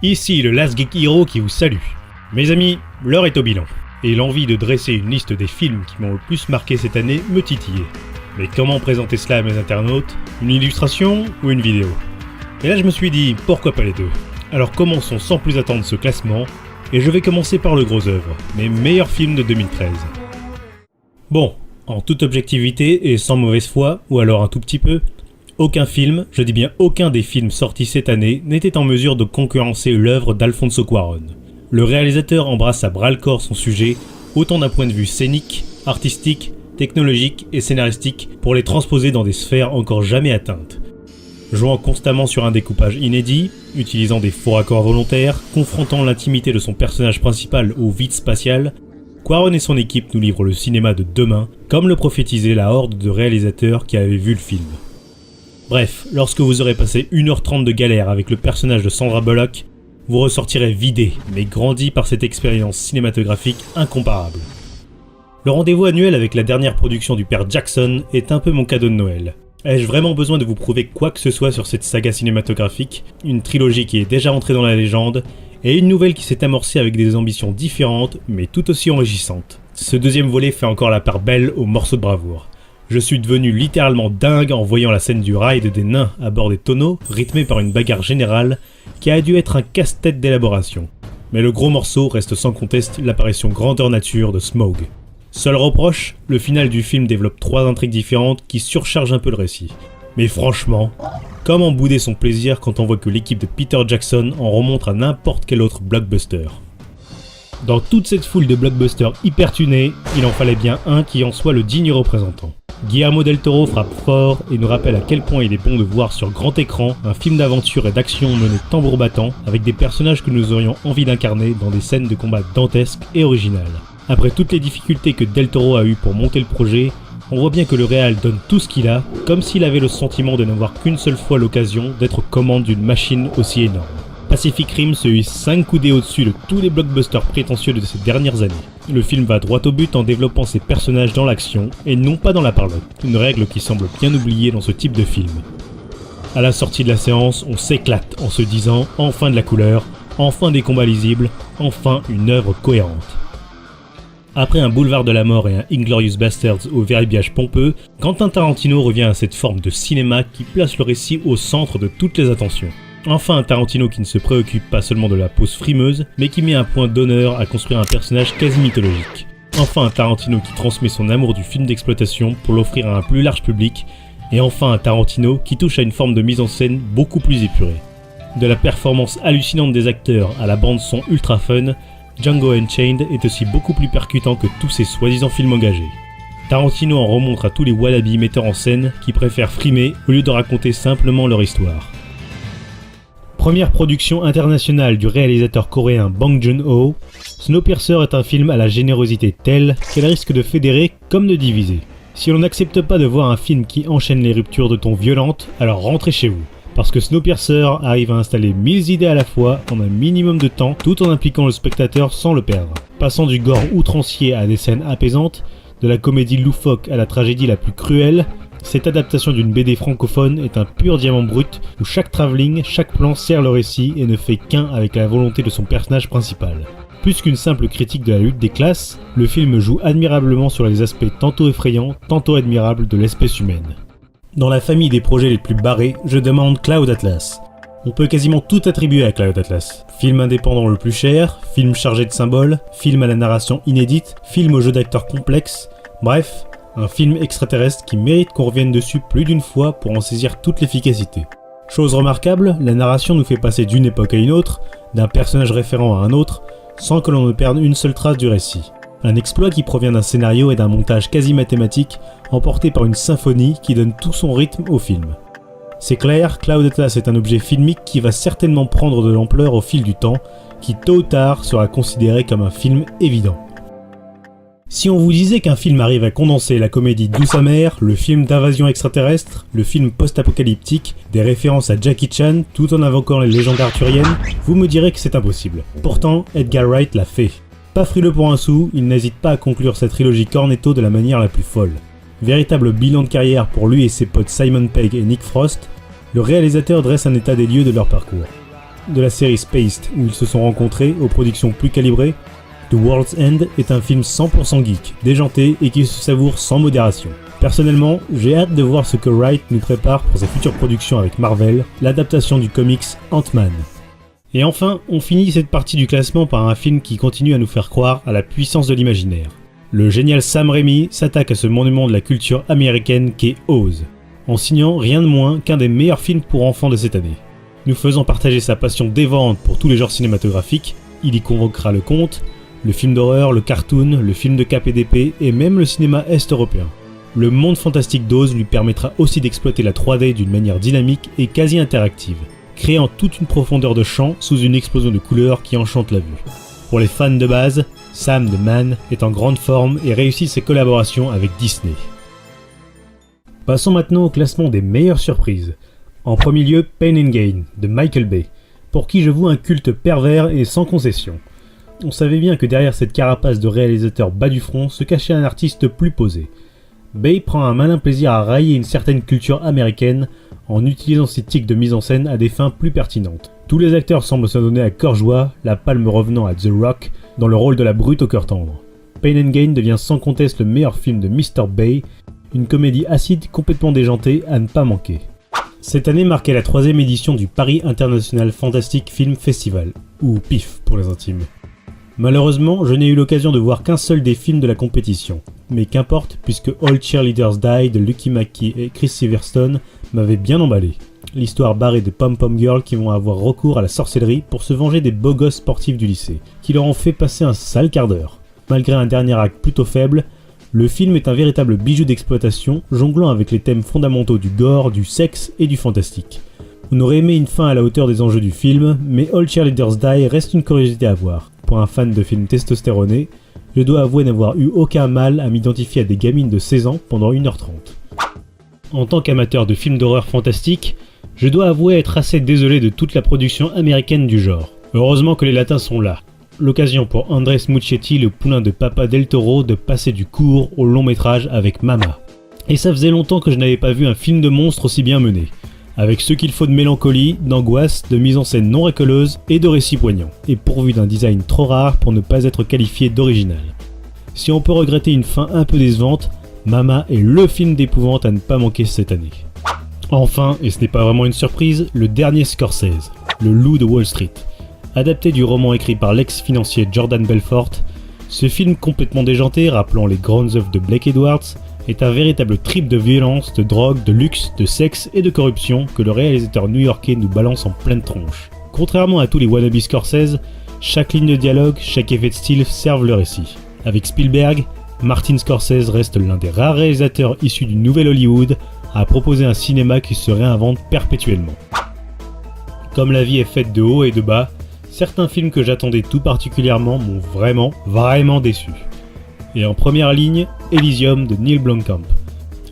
Ici le Last Geek Hero qui vous salue. Mes amis, l'heure est au bilan, et l'envie de dresser une liste des films qui m'ont le plus marqué cette année me titillait. Mais comment présenter cela à mes internautes? Une illustration ou une vidéo? Et là je me suis dit, pourquoi pas les deux? Alors commençons sans plus attendre ce classement, et je vais commencer par le gros œuvre, mes meilleurs films de 2013. Bon, en toute objectivité et sans mauvaise foi, ou alors un tout petit peu, aucun film, je dis bien aucun des films sortis cette année n'était en mesure de concurrencer l'œuvre d'Alfonso Cuarón. Le réalisateur embrasse à bras-le-corps son sujet, autant d'un point de vue scénique, artistique, technologique et scénaristique pour les transposer dans des sphères encore jamais atteintes. Jouant constamment sur un découpage inédit, utilisant des faux raccords volontaires, confrontant l'intimité de son personnage principal au vide spatial, Cuarón et son équipe nous livrent le cinéma de demain, comme le prophétisait la horde de réalisateurs qui avaient vu le film. Bref, lorsque vous aurez passé 1h30 de galère avec le personnage de Sandra Bullock, vous ressortirez vidé, mais grandi par cette expérience cinématographique incomparable. Le rendez-vous annuel avec la dernière production du père Jackson est un peu mon cadeau de Noël. Ai-je vraiment besoin de vous prouver quoi que ce soit sur cette saga cinématographique, une trilogie qui est déjà entrée dans la légende, et une nouvelle qui s'est amorcée avec des ambitions différentes, mais tout aussi enrichissantes. Ce deuxième volet fait encore la part belle au morceau de bravoure. Je suis devenu littéralement dingue en voyant la scène du ride des nains à bord des tonneaux, rythmée par une bagarre générale qui a dû être un casse-tête d'élaboration. Mais le gros morceau reste sans conteste l'apparition grandeur nature de Smaug. Seul reproche, le final du film développe 3 intrigues différentes qui surchargent un peu le récit. Mais franchement, comment bouder son plaisir quand on voit que l'équipe de Peter Jackson en remonte à n'importe quel autre blockbuster. Dans toute cette foule de blockbusters hyper tunés, il en fallait bien un qui en soit le digne représentant. Guillermo del Toro frappe fort et nous rappelle à quel point il est bon de voir sur grand écran un film d'aventure et d'action mené tambour battant avec des personnages que nous aurions envie d'incarner dans des scènes de combat dantesques et originales. Après toutes les difficultés que del Toro a eues pour monter le projet, on voit bien que le réal donne tout ce qu'il a, comme s'il avait le sentiment de n'avoir qu'une seule fois l'occasion d'être aux commandes d'une machine aussi énorme. Pacific Rim se hisse 5 coudées au-dessus de tous les blockbusters prétentieux de ces dernières années. Le film va droit au but en développant ses personnages dans l'action et non pas dans la parlotte, une règle qui semble bien oubliée dans ce type de film. À la sortie de la séance, on s'éclate en se disant enfin de la couleur, enfin des combats lisibles, enfin une œuvre cohérente. Après un Boulevard de la Mort et un Inglourious Basterds au verbiage pompeux, Quentin Tarantino revient à cette forme de cinéma qui place le récit au centre de toutes les attentions. Enfin un Tarantino qui ne se préoccupe pas seulement de la pose frimeuse, mais qui met un point d'honneur à construire un personnage quasi mythologique. Enfin un Tarantino qui transmet son amour du film d'exploitation pour l'offrir à un plus large public, et enfin un Tarantino qui touche à une forme de mise en scène beaucoup plus épurée. De la performance hallucinante des acteurs à la bande son ultra fun, Django Unchained est aussi beaucoup plus percutant que tous ces soi-disant films engagés. Tarantino en remontre à tous les wannabes metteurs en scène qui préfèrent frimer au lieu de raconter simplement leur histoire. Première production internationale du réalisateur coréen Bong Joon-ho, Snowpiercer est un film à la générosité telle qu'elle risque de fédérer comme de diviser. Si l'on n'accepte pas de voir un film qui enchaîne les ruptures de ton violentes, alors rentrez chez vous. Parce que Snowpiercer arrive à installer 1000 idées à la fois en un minimum de temps tout en impliquant le spectateur sans le perdre. Passant du gore outrancier à des scènes apaisantes, de la comédie loufoque à la tragédie la plus cruelle, cette adaptation d'une BD francophone est un pur diamant brut où chaque travelling, chaque plan sert le récit et ne fait qu'un avec la volonté de son personnage principal. Plus qu'une simple critique de la lutte des classes, le film joue admirablement sur les aspects tantôt effrayants, tantôt admirables de l'espèce humaine. Dans la famille des projets les plus barrés, je demande Cloud Atlas. On peut quasiment tout attribuer à Cloud Atlas. Film indépendant le plus cher, film chargé de symboles, film à la narration inédite, film au jeu d'acteurs complexe, bref, un film extraterrestre qui mérite qu'on revienne dessus plus d'une fois pour en saisir toute l'efficacité. Chose remarquable, la narration nous fait passer d'une époque à une autre, d'un personnage référent à un autre, sans que l'on ne perde une seule trace du récit. Un exploit qui provient d'un scénario et d'un montage quasi mathématique, emporté par une symphonie qui donne tout son rythme au film. C'est clair, Cloud Atlas est un objet filmique qui va certainement prendre de l'ampleur au fil du temps, qui tôt ou tard sera considéré comme un film évident. Si on vous disait qu'un film arrive à condenser la comédie douce amère, le film d'invasion extraterrestre, le film post-apocalyptique, des références à Jackie Chan tout en invoquant les légendes arthuriennes, vous me direz que c'est impossible. Pourtant, Edgar Wright l'a fait. Pas frileux pour un sou, il n'hésite pas à conclure sa trilogie Cornetto de la manière la plus folle. Véritable bilan de carrière pour lui et ses potes Simon Pegg et Nick Frost, le réalisateur dresse un état des lieux de leur parcours. De la série Spaced, où ils se sont rencontrés aux productions plus calibrées, The World's End est un film 100% geek, déjanté et qui se savoure sans modération. Personnellement, j'ai hâte de voir ce que Wright nous prépare pour ses futures productions avec Marvel, l'adaptation du comics Ant-Man. Et enfin, on finit cette partie du classement par un film qui continue à nous faire croire à la puissance de l'imaginaire. Le génial Sam Raimi s'attaque à ce monument de la culture américaine qu'est Oz, en signant rien de moins qu'un des meilleurs films pour enfants de cette année. Nous faisant partager sa passion dévorante pour tous les genres cinématographiques, il y convoquera le conte, le film d'horreur, le cartoon, le film de cap et d'épée et même le cinéma est-européen. Le monde fantastique d'Oz lui permettra aussi d'exploiter la 3D d'une manière dynamique et quasi interactive, créant toute une profondeur de champ sous une explosion de couleurs qui enchante la vue. Pour les fans de base, Sam the Man est en grande forme et réussit ses collaborations avec Disney. Passons maintenant au classement des meilleures surprises. En premier lieu, Pain and Gain de Michael Bay, pour qui je voue un culte pervers et sans concession. On savait bien que derrière cette carapace de réalisateur bas du front se cachait un artiste plus posé. Bay prend un malin plaisir à railler une certaine culture américaine en utilisant ses tics de mise en scène à des fins plus pertinentes. Tous les acteurs semblent se donner à cœur joie, la palme revenant à The Rock dans le rôle de la brute au cœur tendre. Pain and Gain devient sans conteste le meilleur film de Mr. Bay, une comédie acide complètement déjantée à ne pas manquer. Cette année marquait la 3e édition du Paris International Fantastic Film Festival, ou PIF pour les intimes. Malheureusement, je n'ai eu l'occasion de voir qu'un seul des films de la compétition, mais qu'importe puisque All Cheerleaders Die de Lucky McKee et Chris Silverstone m'avait bien emballé. L'histoire barrée des pom-pom girls qui vont avoir recours à la sorcellerie pour se venger des beaux gosses sportifs du lycée, qui leur ont fait passer un sale quart d'heure. Malgré un dernier acte plutôt faible, le film est un véritable bijou d'exploitation, jonglant avec les thèmes fondamentaux du gore, du sexe et du fantastique. On aurait aimé une fin à la hauteur des enjeux du film, mais All Cheerleaders Die reste une curiosité à voir. Pour un fan de films testostéronés, je dois avouer n'avoir eu aucun mal à m'identifier à des gamines de 16 ans pendant 1h30. En tant qu'amateur de films d'horreur fantastique, je dois avouer être assez désolé de toute la production américaine du genre. Heureusement que les latins sont là. L'occasion pour Andrés Muschietti, le poulain de Papa Del Toro, de passer du court au long métrage avec Mama. Et ça faisait longtemps que je n'avais pas vu un film de monstre aussi bien mené, avec ce qu'il faut de mélancolie, d'angoisse, de mise en scène non racoleuse et de récits poignants, et pourvu d'un design trop rare pour ne pas être qualifié d'original. Si on peut regretter une fin un peu décevante, Mama est le film d'épouvante à ne pas manquer cette année. Enfin, et ce n'est pas vraiment une surprise, le dernier Scorsese, Le Loup de Wall Street. Adapté du roman écrit par l'ex-financier Jordan Belfort, ce film complètement déjanté, rappelant les grandes œuvres de Blake Edwards, est un véritable trip de violence, de drogue, de luxe, de sexe et de corruption que le réalisateur new-yorkais nous balance en pleine tronche. Contrairement à tous les wannabe Scorsese, chaque ligne de dialogue, chaque effet de style servent le récit. Avec Spielberg, Martin Scorsese reste l'un des rares réalisateurs issus du nouvel Hollywood à proposer un cinéma qui se réinvente perpétuellement. Comme la vie est faite de haut et de bas, certains films que j'attendais tout particulièrement m'ont vraiment déçu. Et en première ligne, Elysium de Neil Blomkamp.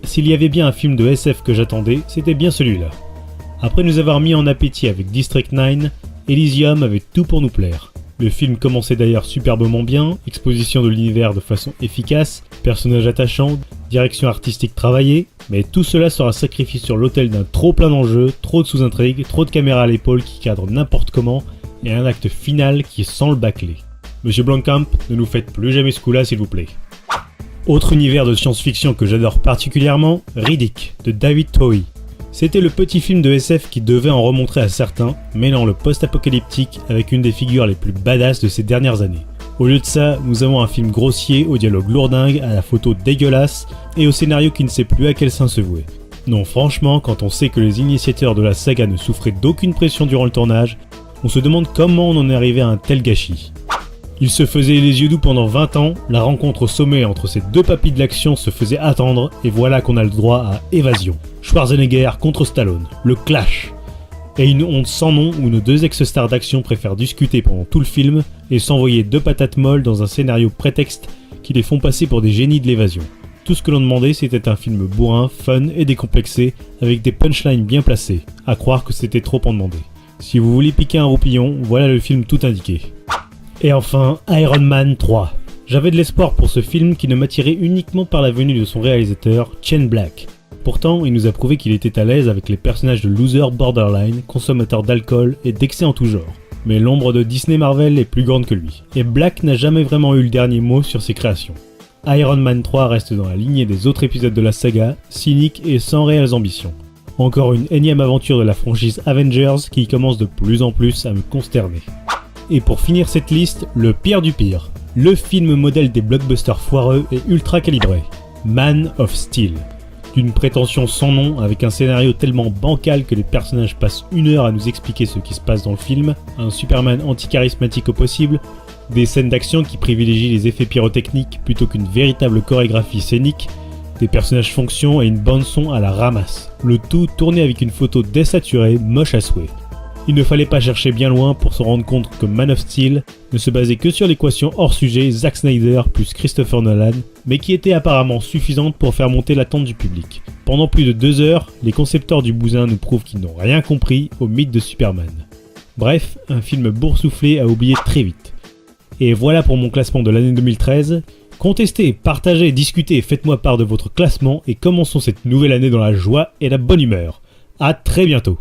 S'il y avait bien un film de SF que j'attendais, c'était bien celui-là. Après nous avoir mis en appétit avec District 9, Elysium avait tout pour nous plaire. Le film commençait d'ailleurs superbement bien, exposition de l'univers de façon efficace, personnages attachants, direction artistique travaillée, mais tout cela sera sacrifié sur l'autel d'un trop plein d'enjeux, trop de sous-intrigues, trop de caméras à l'épaule qui cadrent n'importe comment, et un acte final qui est sans le bâcler. Monsieur Blomkamp, ne nous faites plus jamais ce coup-là s'il vous plaît. Autre univers de science-fiction que j'adore particulièrement, Riddick, de David Towie. C'était le petit film de SF qui devait en remontrer à certains, mêlant le post-apocalyptique avec une des figures les plus badass de ces dernières années. Au lieu de ça, nous avons un film grossier, au dialogue lourdingue, à la photo dégueulasse, et au scénario qui ne sait plus à quel sein se vouer. Non, franchement, quand on sait que les initiateurs de la saga ne souffraient d'aucune pression durant le tournage, on se demande comment on en est arrivé à un tel gâchis. Il se faisait les yeux doux pendant 20 ans, la rencontre au sommet entre ces deux papis de l'action se faisait attendre, et voilà qu'on a le droit à Évasion. Schwarzenegger contre Stallone, le clash. Et une honte sans nom où nos deux ex-stars d'action préfèrent discuter pendant tout le film et s'envoyer deux patates molles dans un scénario prétexte qui les font passer pour des génies de l'évasion. Tout ce que l'on demandait, c'était un film bourrin, fun et décomplexé, avec des punchlines bien placées, à croire que c'était trop en demander. Si vous voulez piquer un roupillon, voilà le film tout indiqué. Et enfin, Iron Man 3. J'avais de l'espoir pour ce film qui ne m'attirait uniquement par la venue de son réalisateur, Shane Black. Pourtant, il nous a prouvé qu'il était à l'aise avec les personnages de losers borderline, consommateurs d'alcool et d'excès en tout genre. Mais l'ombre de Disney Marvel est plus grande que lui, et Black n'a jamais vraiment eu le dernier mot sur ses créations. Iron Man 3 reste dans la lignée des autres épisodes de la saga, cynique et sans réelles ambitions. Encore une énième aventure de la franchise Avengers qui commence de plus en plus à me consterner. Et pour finir cette liste, le pire du pire. Le film modèle des blockbusters foireux et ultra calibré. Man of Steel. D'une prétention sans nom, avec un scénario tellement bancal que les personnages passent 1 heure à nous expliquer ce qui se passe dans le film, un Superman anti-charismatique au possible, des scènes d'action qui privilégient les effets pyrotechniques plutôt qu'une véritable chorégraphie scénique, des personnages fonctions et une bande-son à la ramasse. Le tout tourné avec une photo désaturée, moche à souhait. Il ne fallait pas chercher bien loin pour se rendre compte que Man of Steel ne se basait que sur l'équation hors sujet Zack Snyder plus Christopher Nolan, mais qui était apparemment suffisante pour faire monter l'attente du public. Pendant plus de 2 heures, les concepteurs du bousin nous prouvent qu'ils n'ont rien compris au mythe de Superman. Bref, un film boursouflé à oublier très vite. Et voilà pour mon classement de l'année 2013. Contestez, partagez, discutez, faites-moi part de votre classement et commençons cette nouvelle année dans la joie et la bonne humeur. À très bientôt.